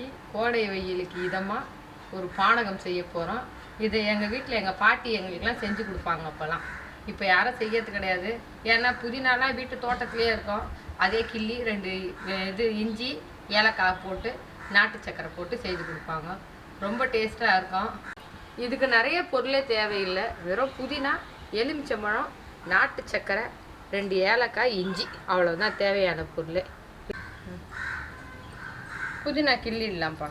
இன்னைக்கு கோடை வெயிலுக்கு இதமாக ஒரு பானகம் செய்ய போகிறோம். இது எங்கள் வீட்டில் எங்கள் பாட்டி எங்களுக்கெல்லாம் செஞ்சு கொடுப்பாங்க. அப்போல்லாம் இப்போ யாரும் செய்யறது கிடையாது. ஏன்னா புதினாலாம் வீட்டு தோட்டத்திலே இருக்கும். அதே கிள்ளி 2 இஞ்சி ஏலக்காய் போட்டு நாட்டு சக்கரை போட்டு செய்து கொடுப்பாங்க. ரொம்ப டேஸ்ட்டாக இருக்கும். இதுக்கு நிறைய பொருளே தேவையில்லை. வெறும் புதினா, எலுமிச்சம்பழம், நாட்டு சக்கரை, 2 ஏலக்காய், இஞ்சி, அவ்வளோதான் தேவையான பொருள். புதினா கிள்ளிடலாம்ப்பா.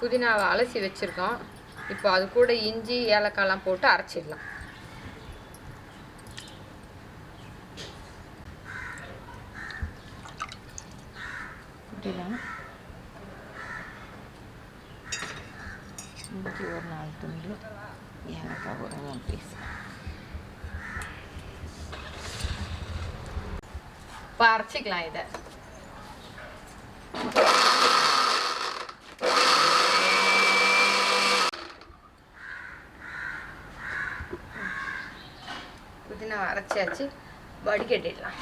புதினாவை அலசி வச்சுருக்கோம். இப்போ அது கூட இஞ்சி ஏலக்காய்லாம் போட்டு அரைச்சிடலாம். புதினா இஞ்சி ஒரு 4 துண்டு, ஏலக்காய் ஒரு 3 பீஸ். இப்போ அரைச்சிக்கலாம். இதை புதினா அரைச்சாச்சு, வடிகட்டிடலாம்.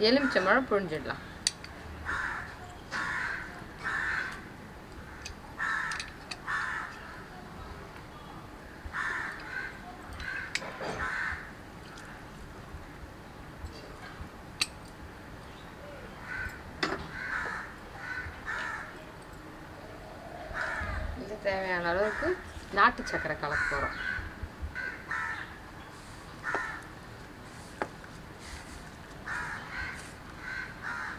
எலுமிச்சம்பழம் புழிஞ்சிடலாம். இது தேவையான அளவுக்கு நாட்டு சக்கரை கலக்க போகிறோம்.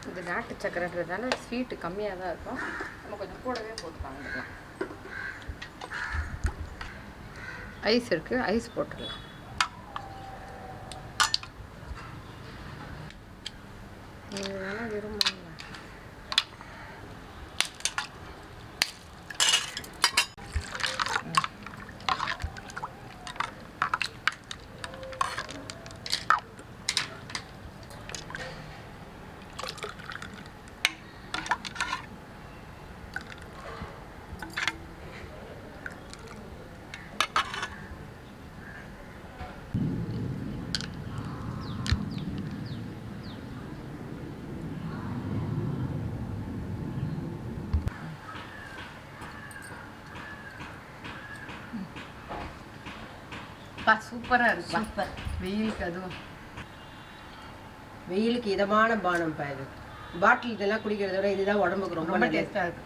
இது நாட்டு சக்கரைன்றதால ஸ்வீட்டு கம்மியாக தான் இருக்கும். நம்ம கொஞ்சம் கூடவே போட்டு வாங்கிடலாம். ஐஸ் இருக்குது, ஐஸ் போட்டுடலாம். இதெல்லாம் விரும்புங்க. சூப்பராக இருக்கு. சூப்பர். வெயிலுக்கு அதுவும் வெயிலுக்கு இதமான பானம் பா. இது பாட்டில் இதெல்லாம் குடிக்கிறத விட இதுதான் உடம்புக்கு ரொம்ப டேஸ்டாக இருக்கு.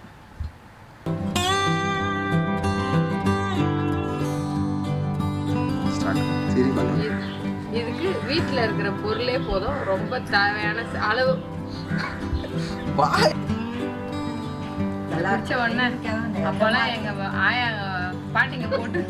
இதுக்கு வீட்டில் இருக்கிற பொருளே போதும். ரொம்ப தேவையான அளவு பிடிச்ச உடனே அப்போல்லாம் எங்கள் ஆயா பாட்டிங்க போட்டு